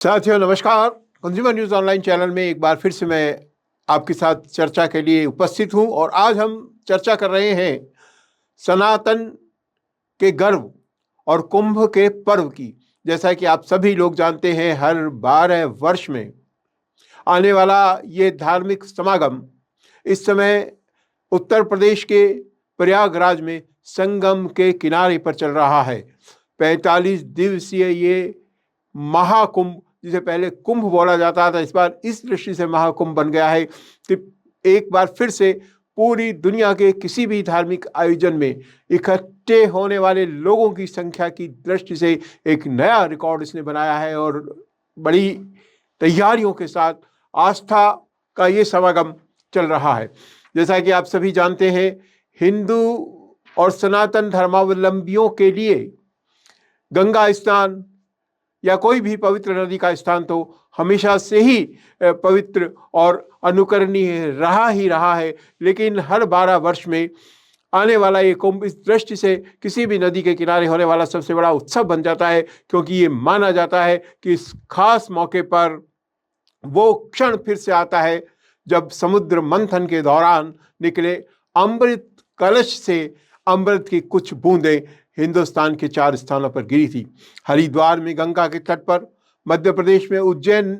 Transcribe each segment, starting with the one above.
साथियों नमस्कार। Consumer news online channel में एक बार फिर से मैं आपके साथ चर्चा के लिए उपस्थित हूं और आज हम चर्चा कर रहे हैं सनातन के गर्व और कुंभ के पर्व की। जैसा कि आप सभी लोग जानते हैं, हर 12 वर्ष में आने वाला ये धार्मिक समागम इस समय उत्तर प्रदेश के प्रयागराज में संगम के किनारे पर चल रहा है। 45 दिवसीय ये महाकुंभ, जिसे पहले कुंभ बोला जाता था, इस बार इस दृष्टि से महाकुंभ बन गया है कि एक बार फिर से पूरी दुनिया के किसी भी धार्मिक आयोजन में इकट्ठे होने वाले लोगों की संख्या की दृष्टि से एक नया रिकॉर्ड इसने बनाया है और बड़ी तैयारियों के साथ आस्था का ये समागम चल रहा है। जैसा कि आप सभी जानते हैं, हिंदू और सनातन धर्मावलंबियों के लिए गंगा स्नान या कोई भी पवित्र नदी का स्थान तो हमेशा से ही पवित्र और अनुकरणीय रहा ही रहा है, लेकिन हर 12 वर्ष में आने वाला ये कुंभ इस दृष्टि से किसी भी नदी के किनारे होने वाला सबसे बड़ा उत्सव बन जाता है, क्योंकि ये माना जाता है कि इस खास मौके पर वो क्षण फिर से आता है जब समुद्र मंथन के दौरान निकले अमृत कलश से अमृत की कुछ बूंदें हिंदुस्तान के 4 स्थानों पर गिरी थी। हरिद्वार में गंगा के तट पर, मध्य प्रदेश में उज्जैन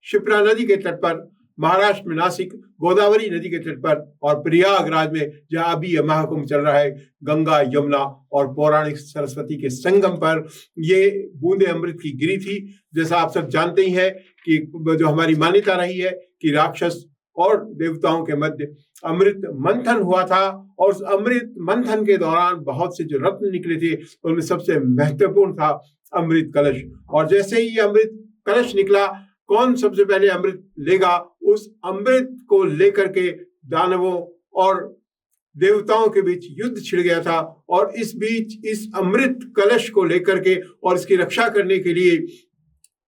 शिप्रा नदी के तट पर, महाराष्ट्र में नासिक गोदावरी नदी के तट पर और प्रयागराज में जहां अभी यह महाकुंभ चल रहा है, गंगा, यमुना और पौराणिक सरस्वती के संगम पर ये बूंदे अमृत की गिरी थी। जैसा आप सब जानते ही हैं कि जो हमारी मान्यता रही है कि राक्षस और देवताओं के मध्य अमृत मंथन हुआ था और उस अमृत मंथन के दौरान बहुत से जो रत्न निकले थे उनमें सबसे महत्वपूर्ण था अमृत कलश। और जैसे ही अमृत कलश निकला, कौन सबसे पहले अमृत लेगा, उस अमृत को लेकर के दानवों और देवताओं के बीच युद्ध छिड़ गया था। और इस बीच इस अमृत कलश को लेकर के और इसकी रक्षा करने के लिए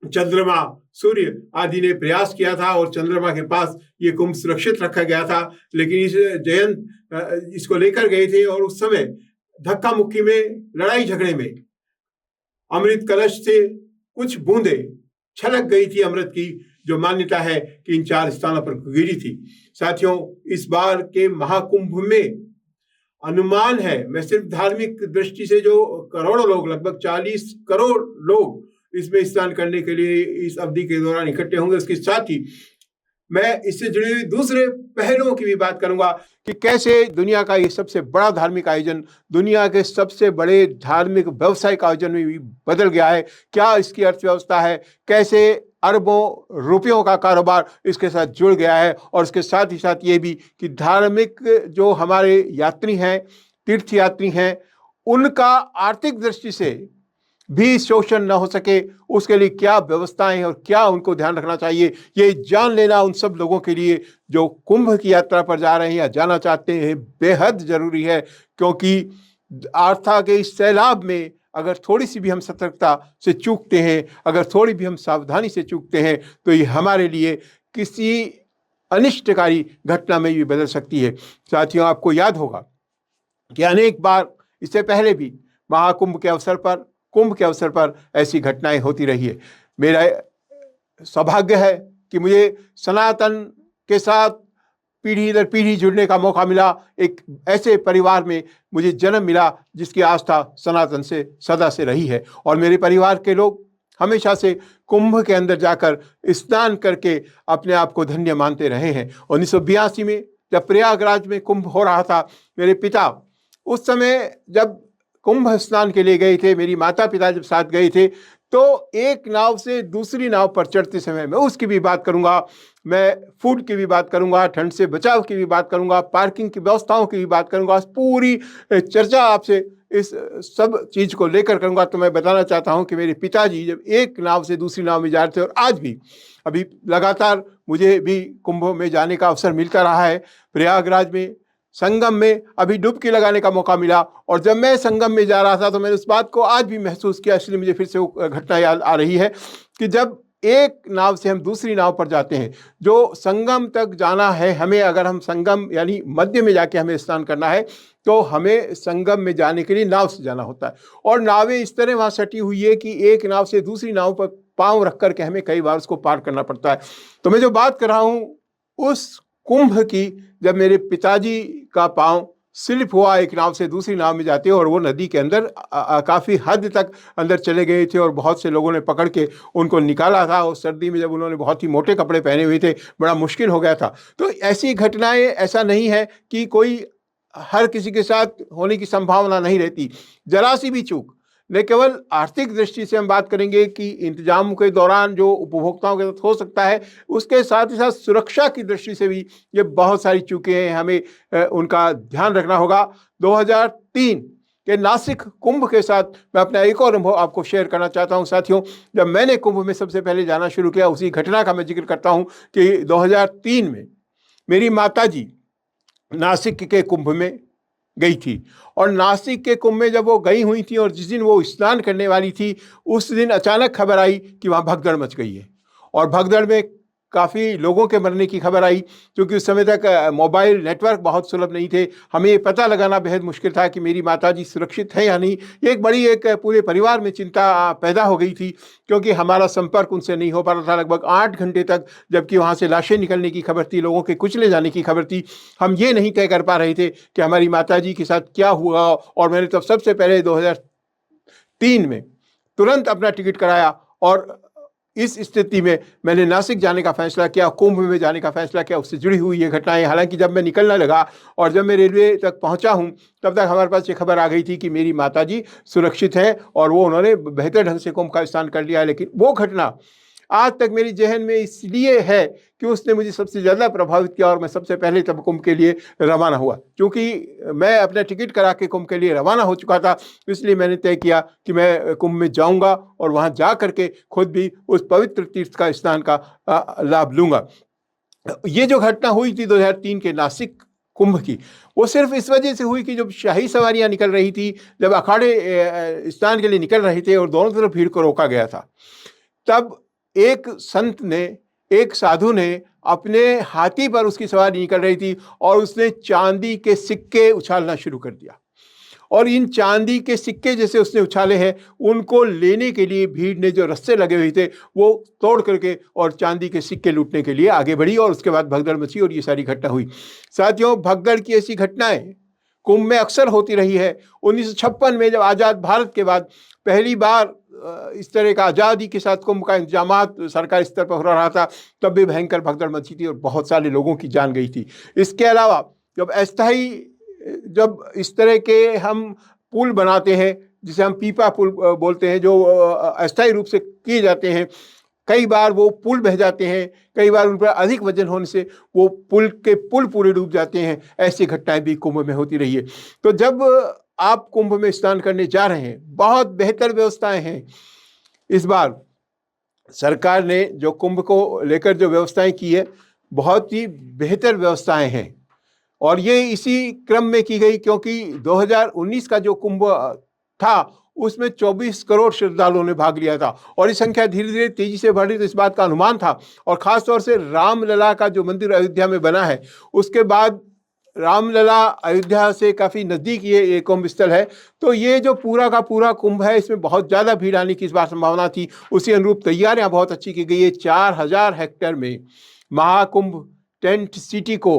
चंद्रमा, सूर्य आदि ने प्रयास किया था और चंद्रमा के पास ये कुंभ सुरक्षित रखा गया था। लेकिन इस जयंत इसको लेकर गए थे और उस समय धक्का मुक्की में, लड़ाई झगड़े में अमृत कलश से कुछ बूंदे छलक गई थी अमृत की, जो मान्यता है कि इन 4 स्थानों पर गिरी थी। साथियों, इस बार के महाकुंभ में अनुमान है, मैं सिर्फ धार्मिक दृष्टि से, जो करोड़ों लोग, लगभग 40 करोड़ लोग इसमें स्नान करने के लिए इस अवधि के दौरान इकट्ठे होंगे। उसके साथ ही मैं इससे जुड़े हुए दूसरे पहलुओं की भी बात करूंगा कि कैसे दुनिया का ये सबसे बड़ा धार्मिक आयोजन दुनिया के सबसे बड़े धार्मिक व्यावसायिक आयोजन में भी बदल गया है, क्या इसकी अर्थव्यवस्था है, कैसे अरबों रुपयों का कारोबार इसके साथ जुड़ गया है। और इसके साथ ही साथ ये भी कि धार्मिक जो हमारे यात्री हैं, तीर्थ यात्री हैं, उनका आर्थिक दृष्टि से भी शोषण न हो सके, उसके लिए क्या व्यवस्थाएं हैं और क्या उनको ध्यान रखना चाहिए, ये जान लेना उन सब लोगों के लिए जो कुंभ की यात्रा पर जा रहे हैं या जाना चाहते हैं बेहद जरूरी है। क्योंकि आस्था के इस सैलाब में अगर थोड़ी सी भी हम सतर्कता से चूकते हैं, अगर थोड़ी भी हम सावधानी से चूकते हैं, तो ये हमारे लिए किसी अनिष्टकारी घटना में भी बदल सकती है। साथियों, आपको याद होगा कि अनेक बार इससे पहले भी महाकुंभ के अवसर पर, कुंभ के अवसर पर ऐसी घटनाएं होती रही है। मेरा सौभाग्य है कि मुझे सनातन के साथ पीढ़ी दर पीढ़ी जुड़ने का मौका मिला। एक ऐसे परिवार में मुझे जन्म मिला जिसकी आस्था सनातन से सदा से रही है और मेरे परिवार के लोग हमेशा से कुंभ के अंदर जाकर स्नान करके अपने आप को धन्य मानते रहे हैं। 1982 में जब प्रयागराज में कुंभ हो रहा था, मेरे पिता उस समय जब कुंभ स्नान के लिए गए थे, मेरी माता पिता जब साथ गए थे, तो एक नाव से दूसरी नाव पर चढ़ते समय मैं उसकी भी बात करूंगा, मैं फूड की भी बात करूंगा, ठंड से बचाव की भी बात करूंगा, पार्किंग की व्यवस्थाओं की भी बात करूंगा, पूरी चर्चा आपसे इस सब चीज को लेकर करूंगा। तो मैं बताना चाहता हूं कि मेरे पिताजी जब एक नाव से दूसरी नाव में जा रहे थे, और आज भी अभी लगातार मुझे भी कुंभ में जाने का अवसर मिलता रहा है। प्रयागराज में संगम में अभी डुबकी लगाने का मौका मिला और जब मैं संगम में जा रहा था तो मैंने उस बात को आज भी महसूस किया, इसलिए मुझे फिर से वो घटना याद आ रही है कि जब एक नाव से हम दूसरी नाव पर जाते हैं, जो संगम तक जाना है हमें, अगर हम संगम यानी मध्य में जाके हमें स्नान करना है तो हमें संगम में जाने के लिए नाव से जाना होता है। और नावें इस तरह वहाँ सटी हुई है कि एक नाव से दूसरी नाव पर पांव रख करके हमें कई बार उसको पार करना पड़ता है। तो मैं जो बात कर रहा हूँ उस कुंभ की, जब मेरे पिताजी का पांव स्लिप हुआ एक नाव से दूसरी नाव में जाते, और वो नदी के अंदर काफ़ी हद तक अंदर चले गए थे, और बहुत से लोगों ने पकड़ के उनको निकाला था। और सर्दी में जब उन्होंने बहुत ही मोटे कपड़े पहने हुए थे, बड़ा मुश्किल हो गया था। तो ऐसी घटनाएं, ऐसा नहीं है कि कोई हर किसी के साथ होने की संभावना नहीं रहती। जरा सी भी चूक, न केवल आर्थिक दृष्टि से हम बात करेंगे कि इंतजाम के दौरान जो उपभोक्ताओं के साथ हो सकता है, उसके साथ ही साथ सुरक्षा की दृष्टि से भी ये बहुत सारी चूकें हैं, हमें उनका ध्यान रखना होगा। 2003 के नासिक कुंभ के साथ मैं अपना एक और अनुभव आपको शेयर करना चाहता हूं साथियों। जब मैंने कुंभ में सबसे पहले जाना शुरू किया, उसी घटना का मैं जिक्र करता हूं कि 2003 में मेरी माताजी नासिक के कुंभ में गई थी। और नासिक के कुंभ में जब वो गई हुई थी और जिस दिन वो स्नान करने वाली थी, उस दिन अचानक खबर आई कि वहाँ भगदड़ मच गई है। और भगदड़ में काफ़ी लोगों के मरने की खबर आई, क्योंकि उस समय तक मोबाइल नेटवर्क बहुत सुलभ नहीं थे। हमें ये पता लगाना बेहद मुश्किल था कि मेरी माताजी सुरक्षित है या नहीं। ये एक बड़ी पूरे परिवार में चिंता पैदा हो गई थी, क्योंकि हमारा संपर्क उनसे नहीं हो पा रहा था लगभग 8 घंटे तक। जबकि वहाँ से लाशें निकलने की खबर थी, लोगों के कुचले जाने की खबर थी। हम ये नहीं तय कर पा रहे थे कि हमारी माताजी के साथ क्या हुआ। और मैंने तब सबसे पहले 2003 में तुरंत अपना टिकट कराया, और इस स्थिति में मैंने नासिक जाने का फैसला किया, कुंभ में जाने का फैसला किया। उससे जुड़ी हुई ये घटनाएं, हालांकि जब मैं निकलने लगा और जब मैं रेलवे तक पहुंचा हूं, तब तक हमारे पास ये खबर आ गई थी कि मेरी माताजी सुरक्षित है और वो उन्होंने बेहतर ढंग से कुंभ का स्नान कर लिया है। लेकिन वो घटना आज तक मेरी जहन में इसलिए है कि उसने मुझे सबसे ज़्यादा प्रभावित किया, और मैं सबसे पहले तब कुंभ के लिए रवाना हुआ। क्योंकि मैं अपना टिकट करा के कुंभ के लिए रवाना हो चुका था, इसलिए मैंने तय किया कि मैं कुंभ में जाऊंगा और वहाँ जा करके खुद भी उस पवित्र तीर्थ का स्नान का लाभ लूंगा। ये जो घटना हुई थी 2003 के नासिक कुंभ की, वो सिर्फ इस वजह से हुई कि जब शाही सवारियाँ निकल रही थी, जब अखाड़े स्नान के लिए निकल रहे थे और दोनों तरफ भीड़ को रोका गया था, तब एक संत ने, एक साधु ने अपने हाथी पर, उसकी सवारी निकल रही थी, और उसने चांदी के सिक्के उछालना शुरू कर दिया। और इन चांदी के सिक्के जैसे उसने उछाले हैं, उनको लेने के लिए भीड़ ने जो रस्से लगे हुए थे वो तोड़ करके और चांदी के सिक्के लूटने के लिए आगे बढ़ी, और उसके बाद भगदड़ मची और ये सारी घटना हुई। साथियों, भगदड़ की ऐसी घटनाएं कुंभ में अक्सर होती रही है। 1956 में जब आज़ाद भारत के बाद पहली बार इस तरह का आज़ादी के साथ कुंभ का इंतजामात सरकार स्तर पर हो रहा था, तब भी भयंकर भगदड़ मची थी और बहुत सारे लोगों की जान गई थी। इसके अलावा जब इस तरह के हम पुल बनाते हैं, जिसे हम पीपा पुल बोलते हैं, जो अस्थायी रूप से किए जाते हैं, कई बार वो पुल बह जाते हैं, कई बार उन पर अधिक वजन होने से वो पुल पूरे डूब जाते हैं। ऐसी घटनाएं भी कुंभ में होती रही है। तो जब आप कुंभ में स्नान करने जा रहे हैं, बहुत बेहतर व्यवस्थाएं हैं। इस बार सरकार ने जो कुंभ को लेकर जो व्यवस्थाएं की है, बहुत ही बेहतर व्यवस्थाएं हैं। और ये इसी क्रम में की गई, क्योंकि 2019 का जो कुंभ था उसमें 24 करोड़ श्रद्धालुओं ने भाग लिया था, और ये संख्या धीरे धीरे तेजी से बढ़ रही, तो इस बात का अनुमान था। और खासतौर से रामलला का जो मंदिर अयोध्या में बना है, उसके बाद रामलला अयोध्या से काफ़ी नज़दीक ये कुंभ स्थल है। तो ये जो पूरा का पूरा कुंभ है, इसमें बहुत ज़्यादा भीड़ आने की इस बार संभावना थी। उसी अनुरूप तैयारियां बहुत अच्छी की गई है। 4000 हेक्टेयर में महाकुंभ टेंट सिटी को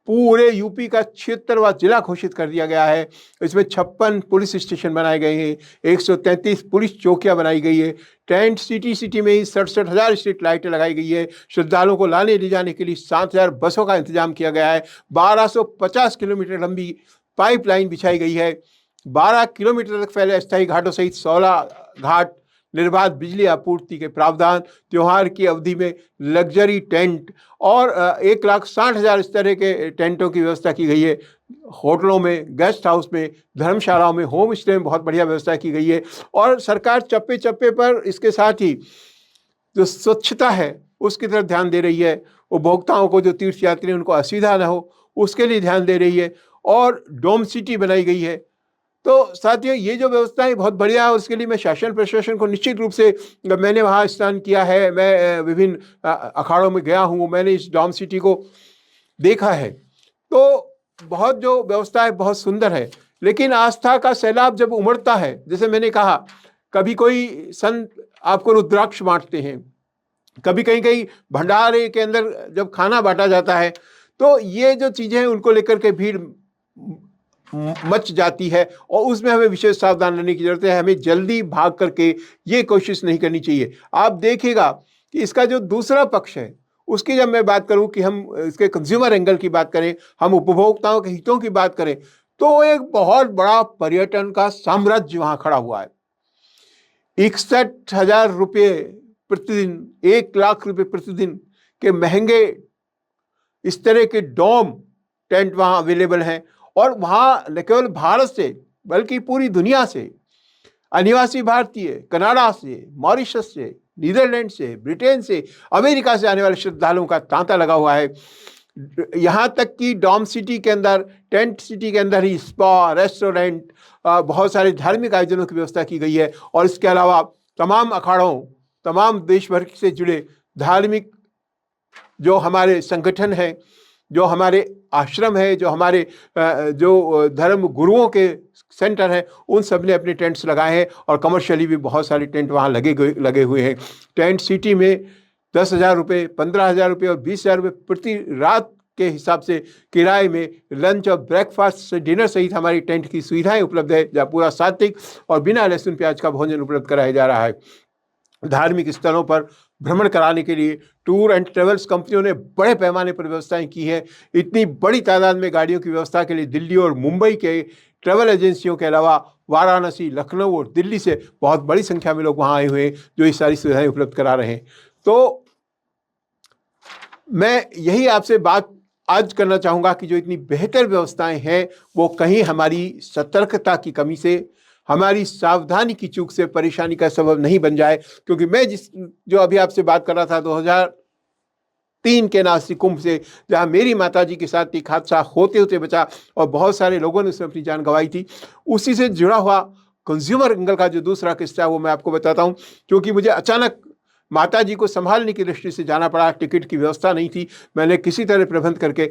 पूरे यूपी का 76वां जिला घोषित कर दिया गया है। इसमें 56 पुलिस स्टेशन बनाए गए हैं, 133 पुलिस चौकियां बनाई गई है। टेंट सिटी में ही 67,000 स्ट्रीट लाइटें लगाई गई है। श्रद्धालुओं को लाने ले जाने के लिए 7,000 बसों का इंतजाम किया गया है। 1250 किलोमीटर लंबी पाइपलाइन बिछाई गई है। 12 किलोमीटर तक फैले अस्थायी घाटों सहित 16 घाट, निर्बाध बिजली आपूर्ति के प्रावधान, त्योहार की अवधि में लग्जरी टेंट और 1,60,000 इस तरह के टेंटों की व्यवस्था की गई है। होटलों में, गेस्ट हाउस में, धर्मशालाओं में, होम स्टे में बहुत बढ़िया व्यवस्था की गई है। और सरकार चप्पे चप्पे पर इसके साथ ही जो स्वच्छता है उसकी तरफ ध्यान दे रही है। उपभोक्ताओं को, जो तीर्थ यात्री उनको असुविधा न हो, उसके लिए ध्यान दे रही है। और डोम सिटी बनाई गई है। तो साथियों, ये जो व्यवस्थाएं बहुत बढ़िया है, उसके लिए मैं शासन प्रशासन को निश्चित रूप से, मैंने वहाँ स्नान किया है, मैं विभिन्न अखाड़ों में गया हूँ, मैंने इस डॉम सिटी को देखा है। तो बहुत जो व्यवस्था है बहुत सुंदर है। लेकिन आस्था का सैलाब जब उमड़ता है, जैसे मैंने कहा कभी कोई संत आपको रुद्राक्ष बांटते हैं, कभी कहीं कहीं भंडारे के अंदर जब खाना बांटा जाता है, तो ये जो चीजें हैं उनको लेकर के भीड़ मच जाती है और उसमें हमें विशेष सावधान रहने की जरूरत है। हमें जल्दी भाग करके ये कोशिश नहीं करनी चाहिए। आप देखिएगा कि इसका जो दूसरा पक्ष है उसकी जब मैं बात करूं कि हम इसके कंज्यूमर एंगल की बात करें, हम उपभोक्ताओं के हितों की बात करें, तो एक बहुत बड़ा पर्यटन का साम्राज्य वहां खड़ा हुआ है। 61,000 रुपये प्रतिदिन, 1 लाख रुपये प्रतिदिन के महंगे इस तरह के डोम टेंट वहां अवेलेबल हैं और वहां न केवल भारत से बल्कि पूरी दुनिया से अनिवासी भारतीय, कनाडा से, मॉरिशस से, नीदरलैंड से, ब्रिटेन से, अमेरिका से आने वाले श्रद्धालुओं का तांता लगा हुआ है। यहाँ तक कि डॉम सिटी के अंदर, टेंट सिटी के अंदर ही स्पा, रेस्टोरेंट, बहुत सारे धार्मिक आयोजनों की व्यवस्था की गई है। और इसके अलावा तमाम अखाड़ों, तमाम देश भर से जुड़े धार्मिक जो हमारे संगठन हैं, जो हमारे आश्रम है, जो हमारे जो धर्म गुरुओं के सेंटर हैं, उन सब ने अपने टेंट्स लगाए हैं और कमर्शियली भी बहुत सारे टेंट वहाँ लगे हुए हैं। टेंट सिटी में 10,000 रुपये, 15,000 रुपये और 20,000 रुपये प्रति रात के हिसाब से किराए में लंच और ब्रेकफास्ट, डिनर सहित हमारी टेंट की सुविधाएं उपलब्ध है, जहाँ पूरा सात्विक और बिना लहसुन प्याज का भोजन उपलब्ध कराया जा रहा है। धार्मिक स्थलों पर भ्रमण कराने के लिए टूर एंड ट्रेवल्स कंपनियों ने बड़े पैमाने पर व्यवस्थाएं की है। इतनी बड़ी तादाद में गाड़ियों की व्यवस्था के लिए दिल्ली और मुंबई के ट्रेवल एजेंसियों के अलावा वाराणसी, लखनऊ और दिल्ली से बहुत बड़ी संख्या में लोग वहां आए हुए हैं जो ये सारी सुविधाएं उपलब्ध करा रहे हैं। तो मैं यही आपसे बात आज करना चाहूँगा कि जो इतनी बेहतर व्यवस्थाएं हैं वो कहीं हमारी सतर्कता की कमी से, हमारी सावधानी की चूक से परेशानी का सबब नहीं बन जाए। क्योंकि मैं जो अभी आपसे बात कर रहा था 2003 के नासिक कुंभ से, जहां मेरी माताजी के साथ एक हादसा होते होते बचा और बहुत सारे लोगों ने उसमें अपनी जान गंवाई थी, उसी से जुड़ा हुआ कंज्यूमर एंगल का जो दूसरा किस्सा है वो मैं आपको बताता हूं। क्योंकि मुझे अचानक माताजी को संभालने की दृष्टि से जाना पड़ा, टिकट की व्यवस्था नहीं थी, मैंने किसी तरह प्रबंध करके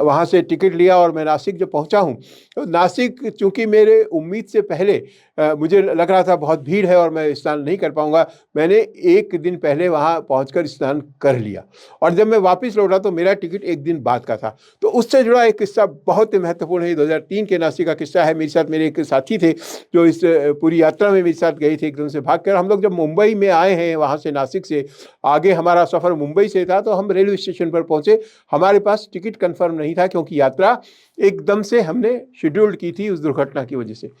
वहाँ से टिकट लिया और मैं नासिक जब पहुँचा हूँ, तो नासिक चूँकि मेरे उम्मीद से पहले मुझे लग रहा था बहुत भीड़ है और मैं स्नान नहीं कर पाऊँगा, मैंने एक दिन पहले वहाँ पहुँचकर स्नान कर लिया और जब मैं वापस लौटा तो मेरा टिकट एक दिन बाद का था। तो उससे जुड़ा एक किस्सा बहुत ही महत्वपूर्ण है, 2003 के नासिक का किस्सा है। मेरे साथ मेरे एक साथी थे जो इस पूरी यात्रा में मेरे साथ गए थे, एकदम से भाग कर। हम लोग जब मुंबई में आए हैं, वहाँ से नासिक से आगे हमारा सफ़र मुंबई से था, तो हम रेलवे स्टेशन पर पहुँचे। हमारे पास टिकट कन्फर्म नहीं था क्योंकि यात्रा एकदम से हमने शेड्यूल्ड की थी उस दुर्घटना की वजह से।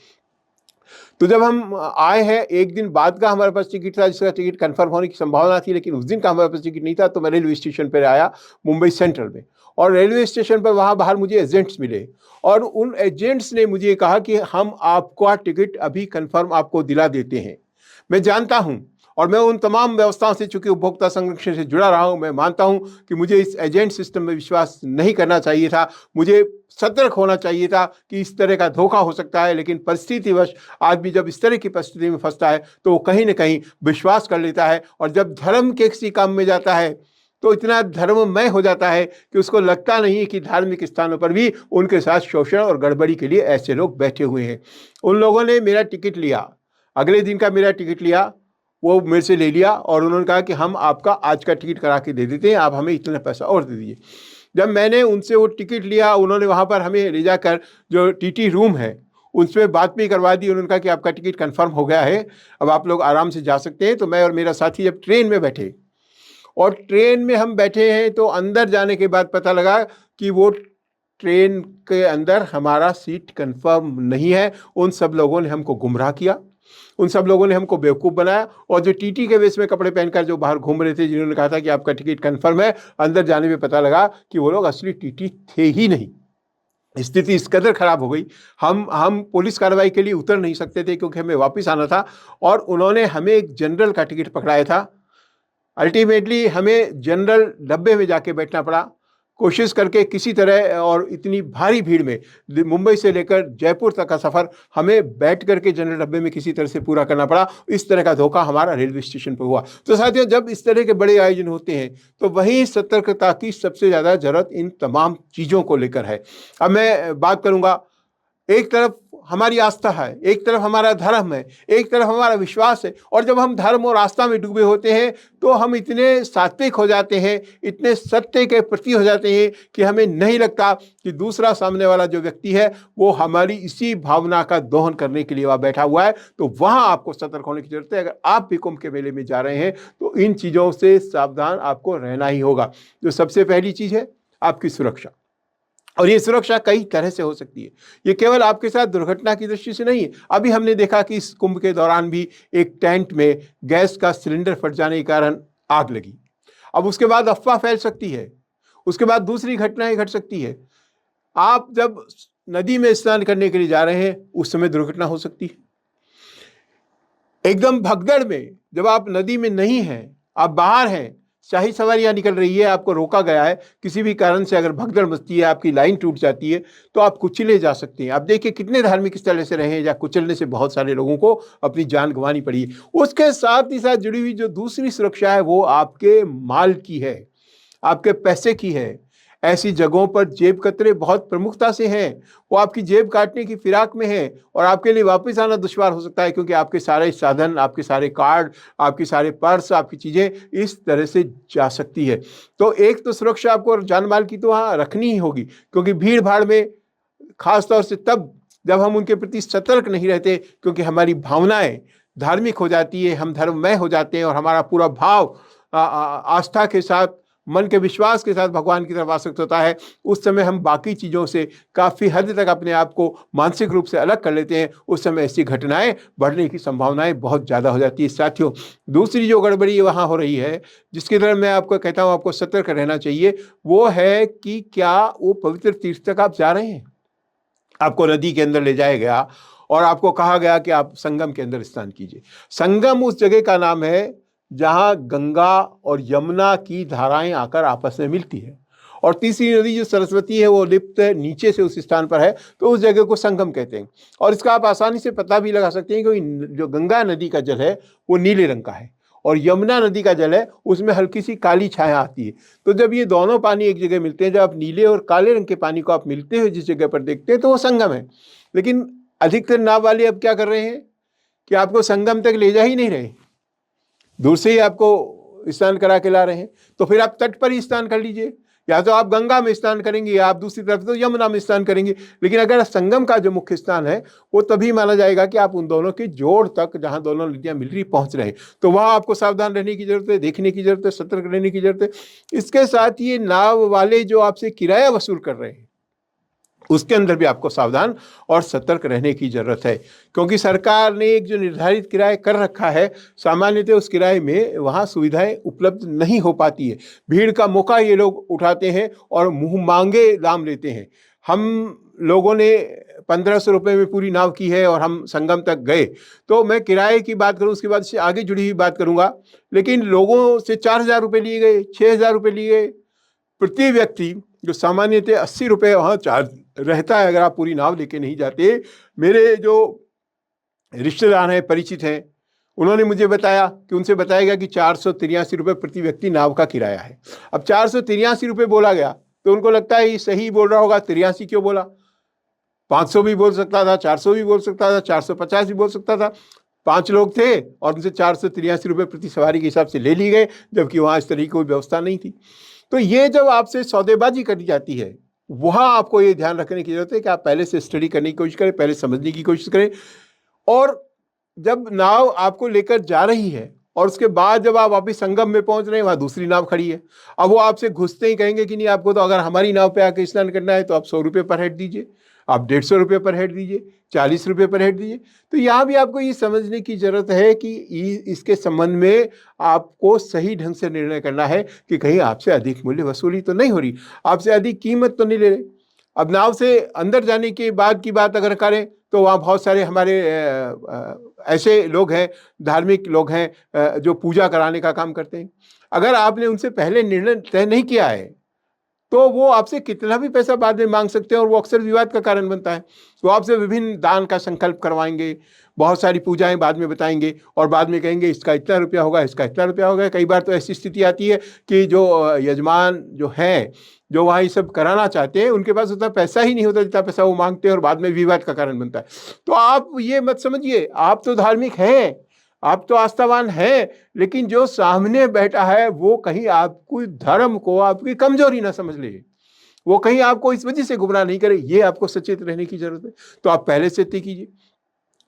तो जब हम आए हैं, एक दिन बाद का हमारे पास टिकट था जिसका टिकट कंफर्म होने की संभावना थी, लेकिन उस दिन का हमारे पास टिकट नहीं था। तो मैं रेलवे स्टेशन पर आया मुंबई सेंट्रल में, और रेलवे स्टेशन पर वहाँ बाहर मुझे एजेंट्स मिले और उन एजेंट्स ने मुझे कहा कि हम आपका टिकट अभी कंफर्म आपको दिला देते हैं। मैं जानता हूँ और मैं उन तमाम व्यवस्थाओं से, चूंकि उपभोक्ता संरक्षण से जुड़ा रहा हूं, मैं मानता हूं कि मुझे इस एजेंट सिस्टम में विश्वास नहीं करना चाहिए था, मुझे सतर्क होना चाहिए था कि इस तरह का धोखा हो सकता है। लेकिन परिस्थितिवश आदमी जब इस तरह की परिस्थिति में फंसता है तो वो कहीं ना कहीं विश्वास कर लेता है, और जब धर्म के किसी काम में जाता है तो इतना धर्ममय हो जाता है कि उसको लगता नहीं कि धार्मिक स्थानों पर भी उनके साथ शोषण और गड़बड़ी के लिए ऐसे लोग बैठे हुए हैं। उन लोगों ने मेरा टिकट लिया, अगले दिन का मेरा टिकट लिया, वो मेरे से ले लिया और उन्होंने कहा कि हम आपका आज का टिकट करा के दे देते हैं, आप हमें इतना पैसा और दे दीजिए। जब मैंने उनसे वो टिकट लिया, उन्होंने वहाँ पर हमें ले जाकर जो टीटी रूम है उसमें बात भी करवा दी। उन्होंने कहा कि आपका टिकट कंफर्म हो गया है, अब आप लोग आराम से जा सकते हैं। तो मैं और मेरा साथी जब ट्रेन में बैठे, और ट्रेन में हम बैठे हैं, तो अंदर जाने के बाद पता लगा कि वो ट्रेन के अंदर हमारा सीट कंफर्म नहीं है। उन सब लोगों ने हमको गुमराह किया, उन सब लोगों ने हमको बेवकूफ़ बनाया, और जो टीटी के वेश में कपड़े पहनकर जो बाहर घूम रहे थे, जिन्होंने कहा था कि आपका टिकट कंफर्म है, अंदर जाने में पता लगा कि वो लोग असली टीटी थे ही नहीं। स्थिति इस कदर खराब हो गई, हम पुलिस कार्रवाई के लिए उतर नहीं सकते थे क्योंकि हमें वापस आना था, और उन्होंने हमें एक जनरल का टिकट पकड़ाया था। अल्टीमेटली हमें जनरल डब्बे में जाके बैठना पड़ा, कोशिश करके किसी तरह, और इतनी भारी भीड़ में मुंबई से लेकर जयपुर तक का सफ़र हमें बैठ करके जनरल डब्बे में किसी तरह से पूरा करना पड़ा। इस तरह का धोखा हमारा रेलवे स्टेशन पर हुआ। तो साथियों, जब इस तरह के बड़े आयोजन होते हैं तो वहीं सतर्कता की सबसे ज़्यादा ज़रूरत इन तमाम चीज़ों को लेकर है। अब मैं बात करूँगा एक तरफ हमारी आस्था है, एक तरफ हमारा धर्म है, एक तरफ हमारा विश्वास है। और जब हम धर्म और आस्था में डूबे होते हैं तो हम इतने सात्विक हो जाते हैं, इतने सत्य के प्रति हो जाते हैं कि हमें नहीं लगता कि दूसरा सामने वाला जो व्यक्ति है वो हमारी इसी भावना का दोहन करने के लिए वहाँ बैठा हुआ है। तो वहाँ आपको सतर्क होने की जरूरत है। अगर आप भी कुंभ के मेले में जा रहे हैं तो इन चीज़ों से सावधान आपको रहना ही होगा। जो सबसे पहली चीज़ है आपकी सुरक्षा, और ये सुरक्षा कई तरह से हो सकती है। ये केवल आपके साथ दुर्घटना की दृष्टि से नहीं है। अभी हमने देखा कि इस कुंभ के दौरान भी एक टेंट में गैस का सिलेंडर फट जाने के कारण आग लगी। अब उसके बाद अफवाह फैल सकती है, उसके बाद दूसरी घटनाएं घट सकती है। आप जब नदी में स्नान करने के लिए जा रहे हैं उस समय दुर्घटना हो सकती है। एकदम भगदड़ में जब आप नदी में नहीं हैं, आप बाहर हैं, शाही सवारियां निकल रही है, आपको रोका गया है, किसी भी कारण से अगर भगदड़ मचती है, आपकी लाइन टूट जाती है तो आप कुचले जा सकते हैं। आप देखिए कितने धार्मिक स्थल ऐसे रहे हैं जहाँ कुचलने से बहुत सारे लोगों को अपनी जान गंवानी पड़ी है। उसके साथ ही साथ जुड़ी हुई जो दूसरी सुरक्षा है वो आपके माल की है, आपके पैसे की है। ऐसी जगहों पर जेब कतरे बहुत प्रमुखता से हैं, वो आपकी जेब काटने की फिराक में है और आपके लिए वापस आना दुश्वार हो सकता है, क्योंकि आपके सारे साधन, आपके सारे कार्ड, आपके सारे पर्स, आपकी चीज़ें इस तरह से जा सकती है। तो एक तो सुरक्षा आपको जान माल की तो वहाँ रखनी ही होगी, क्योंकि भीड़ भाड़ में खास तौर से तब जब हम उनके प्रति सतर्क नहीं रहते, क्योंकि हमारी भावनाएं धार्मिक हो जाती है, हम धर्ममय हो जाते हैं और हमारा पूरा भाव आस्था के साथ, मन के विश्वास के साथ भगवान की तरफ आसक्त होता है। उस समय हम बाकी चीज़ों से काफ़ी हद तक अपने आप को मानसिक रूप से अलग कर लेते हैं। उस समय ऐसी घटनाएं बढ़ने की संभावनाएं बहुत ज़्यादा हो जाती है। साथियों, दूसरी जो गड़बड़ी वहाँ हो रही है, जिसकी तरफ मैं आपको कहता हूँ आपको सतर्क रहना चाहिए, वो है कि क्या वो पवित्र तीर्थ तक आप जा रहे हैं। आपको नदी के अंदर ले जाया गया और आपको कहा गया कि आप संगम के अंदर स्नान कीजिए। संगम उस जगह का नाम है जहां गंगा और यमुना की धाराएं आकर आपस में मिलती है, और तीसरी नदी जो सरस्वती है वो लिप्त नीचे से उस स्थान पर है, तो उस जगह को संगम कहते हैं। और इसका आप आसानी से पता भी लगा सकते हैं कि जो गंगा नदी का जल है वो नीले रंग का है और यमुना नदी का जल है उसमें हल्की सी काली छाया आती है। तो जब ये दोनों पानी एक जगह मिलते हैं, जब आप नीले और काले रंग के पानी को आप मिलते हुए जिस जगह पर देखते हैं तो वो संगम है। लेकिन अधिकतर नाव वाले अब क्या कर रहे हैं कि आपको संगम तक ले जा ही नहीं रहे, दूर से ही आपको स्नान करा के ला रहे हैं। तो फिर आप तट पर ही स्नान कर लीजिए, या तो आप गंगा में स्नान करेंगे या आप दूसरी तरफ तो यमुना में स्नान करेंगे। लेकिन अगर संगम का जो मुख्य स्थान है वो तभी माना जाएगा कि आप उन दोनों के जोड़ तक, जहां दोनों नदियां मिल रही, पहुंच रहे हैं। तो वहां आपको सावधान रहने की जरूरत है, देखने की जरूरत है, सतर्क रहने की जरूरत है। इसके साथ ये नाव वाले जो आपसे किराया वसूल कर रहे हैं उसके अंदर भी आपको सावधान और सतर्क रहने की जरूरत है, क्योंकि सरकार ने एक जो निर्धारित किराया कर रखा है, सामान्यतः उस किराए में वहाँ सुविधाएं उपलब्ध नहीं हो पाती है। भीड़ का मौका ये लोग उठाते हैं और मुंह मांगे दाम लेते हैं। हम लोगों ने 1500 रुपये में पूरी नाव की है और हम संगम तक गए, तो मैं किराए की बात करूं, उसके बाद से आगे जुड़ी हुई बात करूंगा, लेकिन लोगों से 4000 रुपये लिए गए, 6000 रुपये लिए गए प्रति व्यक्ति, जो सामान्यतः 80 रुपये वहाँ चार्ज रहता है अगर आप पूरी नाव लेके नहीं जाते। मेरे जो रिश्तेदार हैं, परिचित हैं, उन्होंने मुझे बताया कि उनसे बताया गया कि 483 रुपये प्रति व्यक्ति नाव का किराया है। अब 483 रुपये बोला गया तो उनको लगता है ये सही बोल रहा होगा, 83 क्यों बोला, 500 भी बोल सकता था, 400 भी बोल सकता था, 450 भी बोल सकता था। 5 लोग थे और उनसे 483 रुपये प्रति सवारी के हिसाब से ले ली गए, जबकि वहाँ इस तरह की कोई व्यवस्था नहीं थी। तो ये जब आपसे सौदेबाजी करी जाती है, वहाँ आपको ये ध्यान रखने की जरूरत है कि आप पहले से स्टडी करने की कोशिश करें, पहले समझने की कोशिश करें। और जब नाव आपको लेकर जा रही है और उसके बाद जब आप वापिस संगम में पहुंच रहे हैं, वहाँ दूसरी नाव खड़ी है। अब वो आपसे घुसते ही कहेंगे कि नहीं, आपको तो अगर हमारी नाव पे आके स्नान करना है तो आप 100 रुपये पर हेड दीजिए, आप 150 रुपये पर हेड दीजिए, 40 रुपये पर हेड दीजिए। तो यहाँ भी आपको ये समझने की जरूरत है कि इसके संबंध में आपको सही ढंग से निर्णय करना है कि कहीं आपसे अधिक मूल्य वसूली तो नहीं हो रही, आपसे अधिक कीमत तो नहीं ले रहे। अब नाव से अंदर जाने के बाद की बात अगर करें तो वहाँ बहुत सारे हमारे ऐसे लोग हैं, धार्मिक लोग हैं जो पूजा कराने का काम करते हैं। अगर आपने उनसे पहले निर्णय तय नहीं किया है तो वो आपसे कितना भी पैसा बाद में मांग सकते हैं और वो अक्सर विवाद का कारण बनता है। वो आपसे विभिन्न दान का संकल्प करवाएंगे, बहुत सारी पूजाएं बाद में बताएंगे और बाद में कहेंगे इसका इतना रुपया होगा, इसका इतना रुपया होगा। कई बार तो ऐसी स्थिति आती है कि जो यजमान जो हैं, जो वहाँ ये सब कराना चाहते हैं, उनके पास उतना पैसा ही नहीं होता जितना पैसा वो मांगते हैं और बाद में विवाद का कारण बनता है। तो आप ये मत समझिए, आप तो धार्मिक हैं, आप तो आस्थावान हैं, लेकिन जो सामने बैठा है वो कहीं आपको धर्म को आपकी कमजोरी ना समझ ले, वो कहीं आपको इस वजह से गुमराह नहीं करे। ये आपको सचेत रहने की जरूरत है। तो आप पहले से तय कीजिए।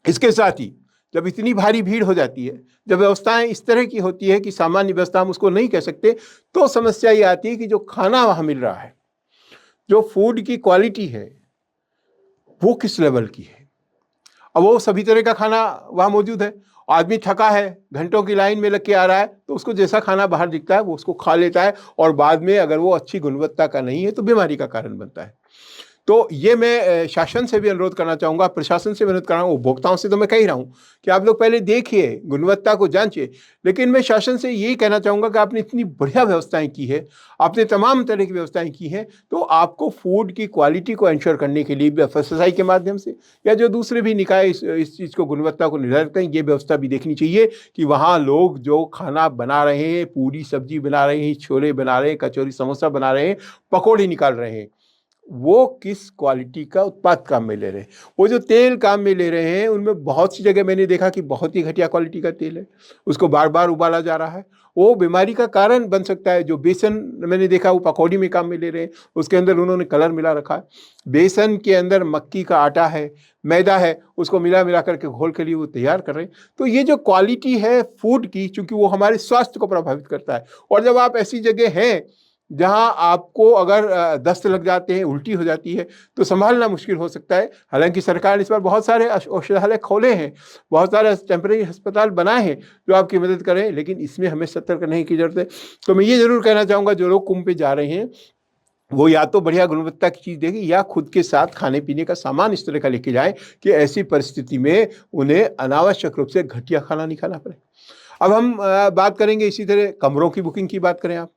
इसके साथ ही जब इतनी भारी भीड़ हो जाती है, जब व्यवस्थाएं इस तरह की होती है कि सामान्य व्यवस्था हम उसको नहीं कह सकते, तो समस्या ये आती है कि जो खाना वहां मिल रहा है, जो फूड की क्वालिटी है, वो किस लेवल की है। अब वो सभी तरह का खाना वहाँ मौजूद है, आदमी थका है, घंटों की लाइन में लग के आ रहा है, तो उसको जैसा खाना बाहर दिखता है वो उसको खा लेता है और बाद में अगर वो अच्छी गुणवत्ता का नहीं है तो बीमारी का कारण बनता है। तो ये मैं शासन से भी अनुरोध करना चाहूँगा, प्रशासन से भी अनुरोध कर रहा हूँ, उपभोक्ताओं से तो मैं कह ही रहा हूँ कि आप लोग पहले देखिए, गुणवत्ता को जांचिए। लेकिन मैं शासन से यही कहना चाहूँगा कि आपने इतनी बढ़िया व्यवस्थाएं की है, आपने तमाम तरह की व्यवस्थाएं की हैं, तो आपको फूड की क्वालिटी को इंश्योर करने के लिए भी FSSAI के माध्यम से या जो दूसरे भी निकाय इस चीज़ को, गुणवत्ता को निर्धारित करें, ये व्यवस्था भी देखनी चाहिए कि वहाँ लोग जो खाना बना रहे हैं, पूरी सब्जी बना रहे हैं, छोले बना रहे हैं, कचौरी समोसा बना रहे हैं, पकौड़े निकाल रहे हैं, वो किस क्वालिटी का उत्पाद काम में ले रहे हैं। वो जो तेल काम में ले रहे हैं उनमें बहुत सी जगह मैंने देखा कि बहुत ही घटिया क्वालिटी का तेल है, उसको बार बार उबाला जा रहा है, वो बीमारी का कारण बन सकता है। जो बेसन मैंने देखा वो पकौड़ी में काम में ले रहे हैं, उसके अंदर उन्होंने कलर मिला रखा है। बेसन के अंदर मक्की का आटा है, मैदा है, उसको मिला मिला करके घोल के लिए वो तैयार कर रहे हैं। तो ये जो क्वालिटी है फूड की, चूंकि वो हमारे स्वास्थ्य को प्रभावित करता है, और जब आप ऐसी जगह हैं जहां आपको अगर दस्त लग जाते हैं, उल्टी हो जाती है, तो संभालना मुश्किल हो सकता है। हालांकि सरकार ने इस बार बहुत सारे औषधालय खोले हैं, बहुत सारे टेम्परेरी अस्पताल बनाए हैं जो आपकी मदद करें, लेकिन इसमें हमें सतर्क रहने की जरूरत है। तो मैं ये जरूर कहना चाहूँगा, जो लोग कुंभ पे जा रहे हैं वो या तो बढ़िया गुणवत्ता की चीज़ देखें या खुद के साथ खाने पीने का सामान इस तरह का लेके जाएं कि ऐसी परिस्थिति में उन्हें अनावश्यक रूप से घटिया खाना नहीं खाना पड़े। अब हम बात करेंगे इसी तरह कमरों की बुकिंग की बात करें, आप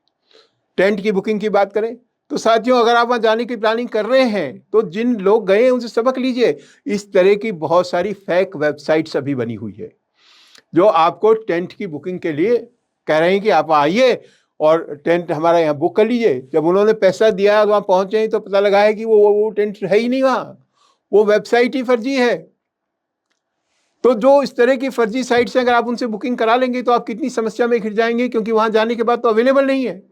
टेंट की बुकिंग की बात करें, तो साथियों अगर आप वहाँ जाने की प्लानिंग कर रहे हैं तो जिन लोग गए हैं उनसे सबक लीजिए। इस तरह की बहुत सारी फेक वेबसाइट्स अभी बनी हुई है जो आपको टेंट की बुकिंग के लिए कह रहे हैं कि आप आइए और टेंट हमारा यहाँ बुक कर लीजिए। जब उन्होंने पैसा दिया वहाँ पहुँचे तो पता लगा है कि वो टेंट है ही नहीं वहाँ, वो वेबसाइट ही फर्जी है। तो जो इस तरह की फर्जी साइट से अगर आप उनसे बुकिंग करा लेंगे तो आप कितनी समस्या में घिर जाएंगे, क्योंकि वहाँ जाने के बाद तो अवेलेबल नहीं है,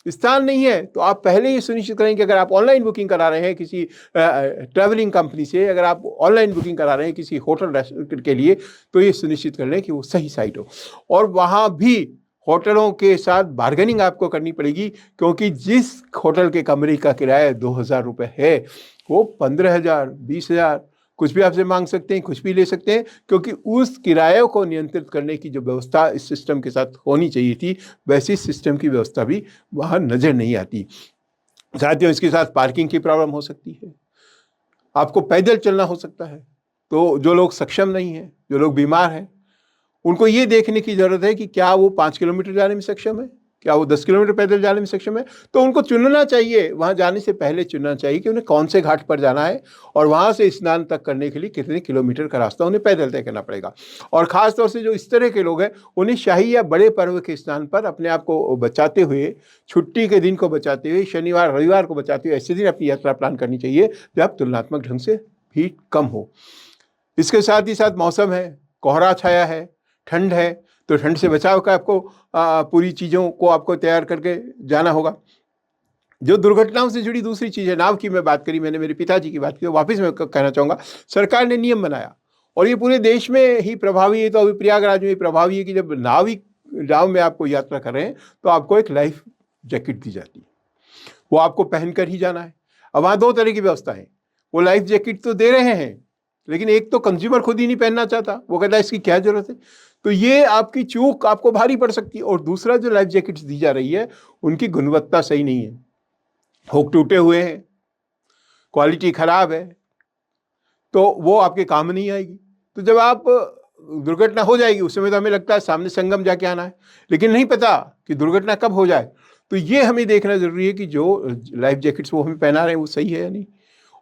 स्थान नहीं है। तो आप पहले ही सुनिश्चित करें कि अगर आप ऑनलाइन बुकिंग करा रहे हैं किसी ट्रैवलिंग कंपनी से, अगर आप ऑनलाइन बुकिंग करा रहे हैं किसी होटल के लिए, तो ये सुनिश्चित कर लें कि वो सही साइट हो। और वहाँ भी होटलों के साथ बार्गेनिंग आपको करनी पड़ेगी, क्योंकि जिस होटल के कमरे का किराया 2,000 रुपये है वो 15,000, 20,000 कुछ भी आपसे मांग सकते हैं, कुछ भी ले सकते हैं, क्योंकि उस किराए को नियंत्रित करने की जो व्यवस्था इस सिस्टम के साथ होनी चाहिए थी, वैसी सिस्टम की व्यवस्था भी वहाँ नज़र नहीं आती। साथियों, इसके साथ पार्किंग की प्रॉब्लम हो सकती है, आपको पैदल चलना हो सकता है। तो जो लोग सक्षम नहीं हैं, जो लोग बीमार हैं, उनको ये देखने की ज़रूरत है कि क्या वो 5 किलोमीटर जाने में सक्षम है, क्या वो 10 किलोमीटर पैदल जाने में सक्षम है। तो उनको चुनना चाहिए, वहाँ जाने से पहले चुनना चाहिए कि उन्हें कौन से घाट पर जाना है और वहाँ से स्नान तक करने के लिए कितने किलोमीटर का रास्ता उन्हें पैदल तय करना पड़ेगा। और ख़ास तौर से जो इस तरह के लोग हैं, उन्हें शाही या बड़े पर्व के स्नान पर अपने आप को बचाते हुए, छुट्टी के दिन को बचाते हुए, शनिवार रविवार को बचाते हुए ऐसे दिन अपनी यात्रा प्लान करनी चाहिए जब तुलनात्मक ढंग से भीड़ कम हो। इसके साथ ही साथ मौसम है, कोहरा छाया है, ठंड है, तो ठंड से बचाव का आपको पूरी चीज़ों को आपको तैयार करके जाना होगा। जो दुर्घटनाओं से जुड़ी दूसरी चीज़ है, नाव की मैं बात करी, मैंने मेरे पिताजी की बात की, वापस मैं कहना चाहूँगा, सरकार ने नियम बनाया और ये पूरे देश में ही प्रभावी है। तो अभी प्रयागराज में प्रभावी है कि जब नाव में आपको यात्रा कर रहे हैं तो आपको एक लाइफ जैकेट दी जाती है, वो आपको पहन कर ही जाना है। अब वहाँ 2 तरह की व्यवस्था है, वो लाइफ जैकेट तो दे रहे हैं, लेकिन एक तो कंज्यूमर खुद ही नहीं पहनना चाहता, वो कहता है इसकी क्या जरूरत है, तो ये आपकी चूक आपको भारी पड़ सकती है। और दूसरा, जो लाइफ जैकेट्स दी जा रही है उनकी गुणवत्ता सही नहीं है, हुक टूटे हुए हैं, क्वालिटी खराब है, तो वो आपके काम नहीं आएगी। तो जब आप दुर्घटना हो जाएगी उस समय तो हमें लगता है सामने संगम जाके आना है, लेकिन नहीं पता कि दुर्घटना कब हो जाए। तो ये हमें देखना ज़रूरी है कि जो लाइफ जैकेट्स वो हमें पहना रहे हैं वो सही है या नहीं।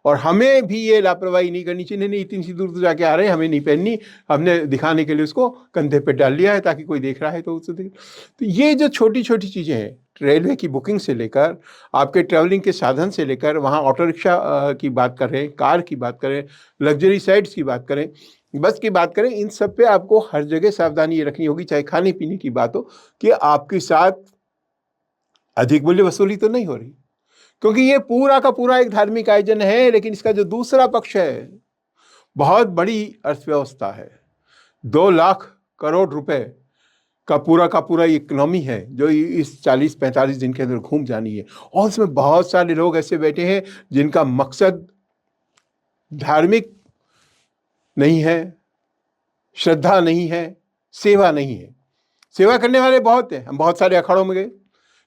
और हमें भी ये लापरवाही नहीं करनी चाहिए, नहीं इतनी सी दूर तो जाके आ रहे हैं, हमें नहीं पहननी, हमने दिखाने के लिए उसको कंधे पे डाल लिया है ताकि कोई देख रहा है तो उससे देख। तो ये जो छोटी छोटी चीज़ें हैं, रेलवे की बुकिंग से लेकर आपके ट्रैवलिंग के साधन से लेकर, वहाँ ऑटो रिक्शा की बात करें, कार की बात करें, लग्जरी साइट्स की बात करें, बस की बात करें, इन सब पे आपको हर जगह सावधानी ये रखनी होगी, चाहे खाने पीने की बात हो, कि आपके साथ अधिक मूल्य वसूली तो नहीं हो रही। क्योंकि ये पूरा का पूरा एक धार्मिक आयोजन है, लेकिन इसका जो दूसरा पक्ष है, बहुत बड़ी अर्थव्यवस्था है। 2 लाख करोड़ रुपए का पूरा इकोनॉमी है जो इस 40-45 दिन के अंदर घूम जानी है। और उसमें बहुत सारे लोग ऐसे बैठे हैं जिनका मकसद धार्मिक नहीं है, श्रद्धा नहीं है, सेवा नहीं है। सेवा करने वाले बहुत हैं, हम बहुत सारे अखाड़ों में गए,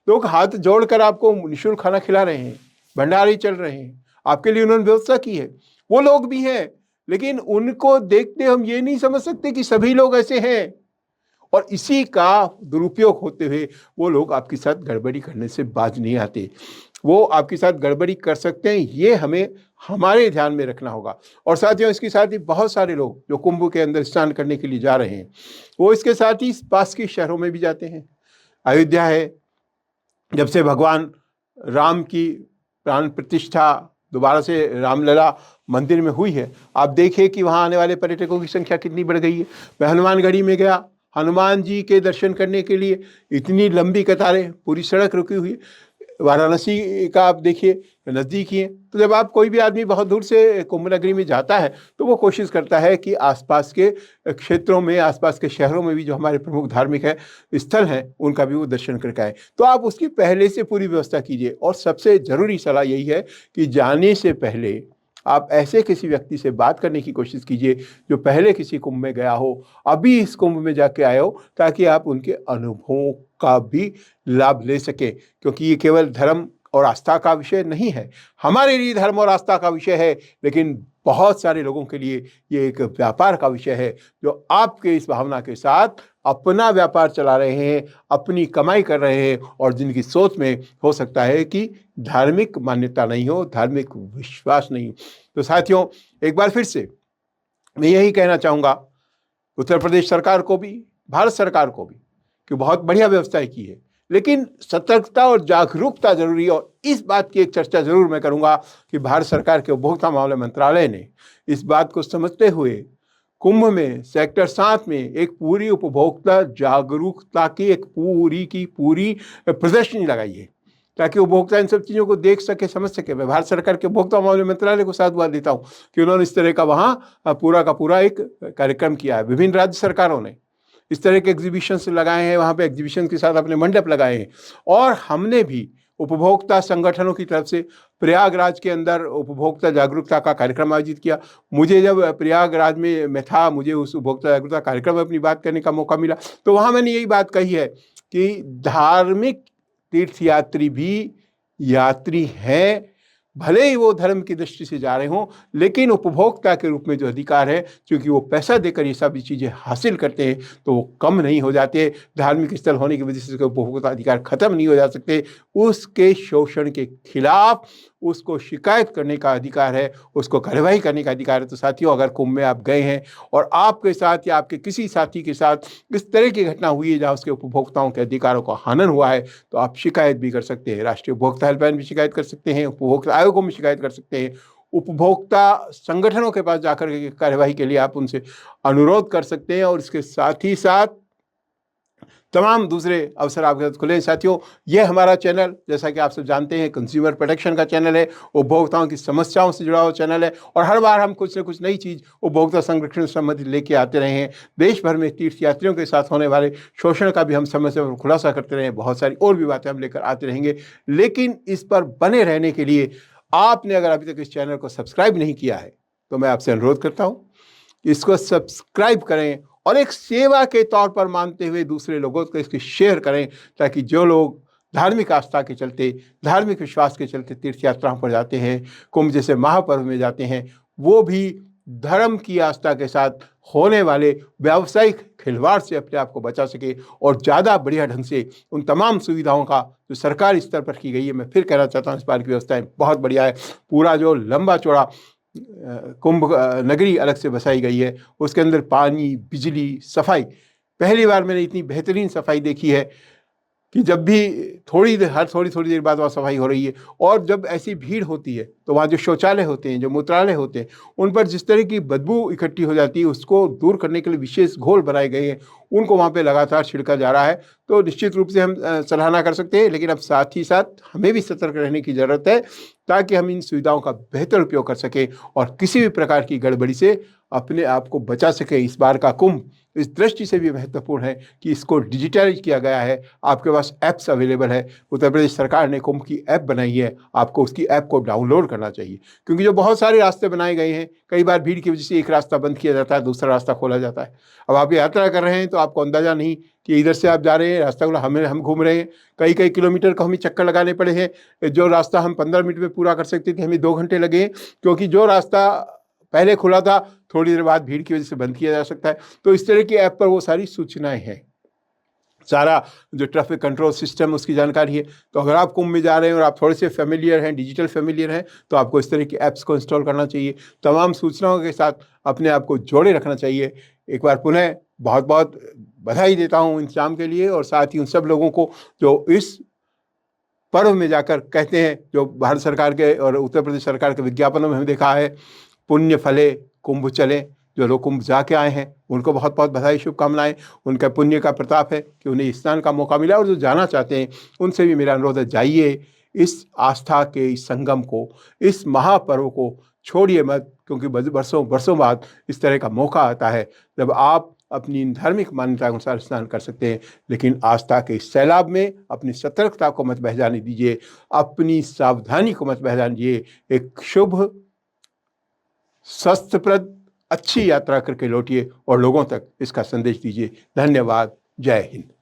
लोग हाथ जोड़कर आपको निःशुल्क खाना खिला रहे हैं, भंडारे चल रहे हैं, आपके लिए उन्होंने व्यवस्था की है, वो लोग भी हैं। लेकिन उनको देखते हम ये नहीं समझ सकते कि सभी लोग ऐसे हैं, और इसी का दुरुपयोग होते हुए वो लोग आपके साथ गड़बड़ी करने से बाज नहीं आते। वो आपके साथ गड़बड़ी कर सकते हैं, ये हमें हमारे ध्यान में रखना होगा। और साथियों, इसके साथ ही बहुत सारे लोग जो कुंभ के अंदर स्नान करने के लिए जा रहे हैं, वो इसके साथ ही पास के शहरों में भी जाते हैं। अयोध्या है, जब से भगवान राम की प्राण प्रतिष्ठा दोबारा से रामलला मंदिर में हुई है, आप देखिए कि वहाँ आने वाले पर्यटकों की संख्या कितनी बढ़ गई है। मैं हनुमानगढ़ी में गया, हनुमान जी के दर्शन करने के लिए इतनी लंबी कतारें, पूरी सड़क रुकी हुई। वाराणसी का आप देखिए, नज़दीक ही है। तो जब आप कोई भी आदमी बहुत दूर से कुंभ नगरी में जाता है तो वो कोशिश करता है कि आसपास के क्षेत्रों में, आसपास के शहरों में भी जो हमारे प्रमुख धार्मिक है स्थल हैं, उनका भी वो दर्शन करके आए। तो आप उसकी पहले से पूरी व्यवस्था कीजिए। और सबसे ज़रूरी सलाह यही है कि जाने से पहले आप ऐसे किसी व्यक्ति से बात करने की कोशिश कीजिए जो पहले किसी कुंभ में गया हो, अभी इस कुंभ में जाके आए हो, ताकि आप उनके अनुभवों का भी लाभ ले सकें। क्योंकि ये केवल धर्म और आस्था का विषय नहीं है, हमारे लिए धर्म और आस्था का विषय है, लेकिन बहुत सारे लोगों के लिए ये एक व्यापार का विषय है, जो आपके इस भावना के साथ अपना व्यापार चला रहे हैं, अपनी कमाई कर रहे हैं, और जिनकी सोच में हो सकता है कि धार्मिक मान्यता नहीं हो, धार्मिक विश्वास नहीं हो। तो साथियों, एक बार फिर से मैं यही कहना चाहूँगा उत्तर प्रदेश सरकार को भी, भारत सरकार को भी, कि बहुत बढ़िया व्यवस्था की है, लेकिन सतर्कता और जागरूकता जरूरी है। और इस बात की एक चर्चा जरूर मैं करूंगा कि भारत सरकार के उपभोक्ता मामले मंत्रालय ने इस बात को समझते हुए कुंभ में सेक्टर 7 में एक पूरी उपभोक्ता जागरूकता की एक पूरी की पूरी प्रदर्शनी लगाई है, ताकि उपभोक्ता इन सब चीज़ों को देख सके, समझ सके। मैं भारत सरकार के उपभोक्ता मामले मंत्रालय को साधुवाद देता हूँ कि उन्होंने इस तरह का वहाँ पूरा का पूरा एक कार्यक्रम किया है। विभिन्न राज्य सरकारों ने इस तरह के एग्जीबिशंस लगाए हैं, वहाँ पे एग्जीबिशन के साथ अपने मंडप लगाए हैं। और हमने भी उपभोक्ता संगठनों की तरफ से प्रयागराज के अंदर उपभोक्ता जागरूकता का कार्यक्रम आयोजित किया। मुझे जब प्रयागराज में मैं था, मुझे उस उपभोक्ता जागरूकता कार्यक्रम में अपनी बात करने का मौका मिला, तो वहाँ मैंने यही बात कही है कि धार्मिक तीर्थयात्री भी यात्री हैं, भले ही वो धर्म की दृष्टि से जा रहे हों, लेकिन उपभोक्ता के रूप में जो अधिकार है, क्योंकि वो पैसा देकर ये सभी चीज़ें हासिल करते हैं, तो वो कम नहीं हो जाते। धार्मिक स्थल होने की वजह से उपभोक्ता अधिकार खत्म नहीं हो जा सकते। उसके शोषण के खिलाफ उसको शिकायत करने का अधिकार है, उसको कार्रवाई करने का अधिकार है। तो साथियों, अगर कुंभ में आप गए हैं और आपके साथ या आपके किसी साथी के साथ इस तरह की घटना हुई है जहाँ उसके उपभोक्ताओं के अधिकारों का हनन हुआ है, तो आप शिकायत भी कर सकते हैं। राष्ट्रीय उपभोक्ता हेल्पलाइन में शिकायत कर सकते हैं, उपभोक्ता आयोगों में शिकायत कर सकते हैं, उपभोक्ता संगठनों के पास जाकर के कार्यवाही के लिए आप उनसे अनुरोध कर सकते हैं। और इसके साथ ही साथ तमाम दूसरे अवसर आपके साथ खुले हैं। साथियों, यह हमारा चैनल, जैसा कि आप सब जानते हैं, कंज्यूमर प्रोटेक्शन का चैनल है, उपभोक्ताओं की समस्याओं से जुड़ा हुआ चैनल है। और हर बार हम कुछ न कुछ नई चीज़ उपभोक्ता संरक्षण से संबंधित लेके आते रहे हैं। देश भर में तीर्थयात्रियों के साथ होने वाले शोषण का भी हम समय समय पर खुलासा करते रहे हैं। बहुत सारी और भी बातें हम लेकर आते रहेंगे। लेकिन इस पर बने रहने के लिए आपने अगर अभी तक इस चैनल को सब्सक्राइब नहीं किया है, तो मैं आपसे अनुरोध करता हूँ इसको सब्सक्राइब करें, और एक सेवा के तौर पर मानते हुए दूसरे लोगों को इसको शेयर करें, ताकि जो लोग धार्मिक आस्था के चलते, धार्मिक विश्वास के चलते तीर्थ यात्राओं पर जाते हैं, कुंभ जैसे महापर्व में जाते हैं, वो भी धर्म की आस्था के साथ होने वाले व्यावसायिक खिलवाड़ से अपने आप को बचा सके और ज़्यादा बढ़िया ढंग से उन तमाम सुविधाओं का जो सरकारी स्तर पर की गई है, मैं फिर कहना चाहता हूँ इस बार की व्यवस्थाएं बहुत बढ़िया है। पूरा जो लंबा चौड़ा कुंभ नगरी अलग से बसाई गई है, उसके अंदर पानी, बिजली, सफाई, पहली बार मैंने इतनी बेहतरीन सफाई देखी है कि जब भी हर थोड़ी देर बाद वहाँ सफाई हो रही है। और जब ऐसी भीड़ होती है तो वहाँ जो शौचालय होते हैं, जो मूत्रालय होते हैं, उन पर जिस तरह की बदबू इकट्ठी हो जाती है उसको दूर करने के लिए विशेष घोल बनाए गए हैं, उनको वहाँ पे लगातार छिड़का जा रहा है। तो निश्चित रूप से हम सराहना कर सकते हैं, लेकिन अब साथ ही साथ हमें भी सतर्क रहने की ज़रूरत है ताकि हम इन सुविधाओं का बेहतर उपयोग कर सकें और किसी भी प्रकार की गड़बड़ी से अपने आप को बचा सकें। इस बार का कुंभ इस दृष्टि से भी महत्वपूर्ण है कि इसको डिजिटलाइज किया गया है। आपके पास ऐप्स अवेलेबल है, उत्तर प्रदेश सरकार ने कुंभ की ऐप बनाई है, आपको उसकी ऐप को डाउनलोड करना चाहिए, क्योंकि जो बहुत सारे रास्ते बनाए गए हैं, कई बार भीड़ की वजह से एक रास्ता बंद किया जाता है, दूसरा रास्ता खोला जाता है। अब आप यात्रा कर रहे हैं तो आपको अंदाजा नहीं कि इधर से आप जा रहे हैं, रास्ता खुला, हम घूम रहे हैं, कई किलोमीटर को हमें चक्कर लगाने पड़े हैं। जो रास्ता हम 15 मिनट में पूरा कर सकते थे, हमें 2 घंटे लगे, क्योंकि जो रास्ता पहले खुला था थोड़ी देर बाद भीड़ की वजह से बंद किया जा सकता है। तो इस तरह की ऐप पर वो सारी सूचनाएं हैं, सारा जो ट्रैफिक कंट्रोल सिस्टम उसकी जानकारी है। तो अगर आप कुंभ में जा रहे हैं और आप थोड़े से फेमिलियर हैं, डिजिटल फेमिलियर हैं, तो आपको इस तरह की ऐप्स को इंस्टॉल करना चाहिए, तमाम सूचनाओं के साथ अपने आप को जोड़े रखना चाहिए। एक बार पुनः बहुत बहुत बधाई देता हूँ इंतजाम के लिए, और साथ ही उन सब लोगों को जो इस पर्व में जाकर कहते हैं, जो भारत सरकार के और उत्तर प्रदेश सरकार के विज्ञापनों में हमने देखा है, पुण्य फले कुंभ चले। जो लोग कुंभ जाके आए हैं उनको बहुत बहुत बधाई, शुभकामनाएं। उनका पुण्य का प्रताप है कि उन्हें स्नान का मौका मिला, और जो जाना चाहते हैं उनसे भी मेरा अनुरोध है, जाइए, इस आस्था के इस संगम को, इस महापर्व को छोड़िए मत, क्योंकि वर्षों बाद इस तरह का मौका आता है जब आप अपनी धार्मिक मान्यता के अनुसार स्नान कर सकते हैं। लेकिन आस्था के इस सैलाब में अपनी सतर्कता को मत बह जाने दीजिए, अपनी सावधानी को मत बह जाने दीजिए। एक शुभ, स्वस्थप्रद, अच्छी यात्रा करके लौटिए और लोगों तक इसका संदेश दीजिए। धन्यवाद। जय हिंद।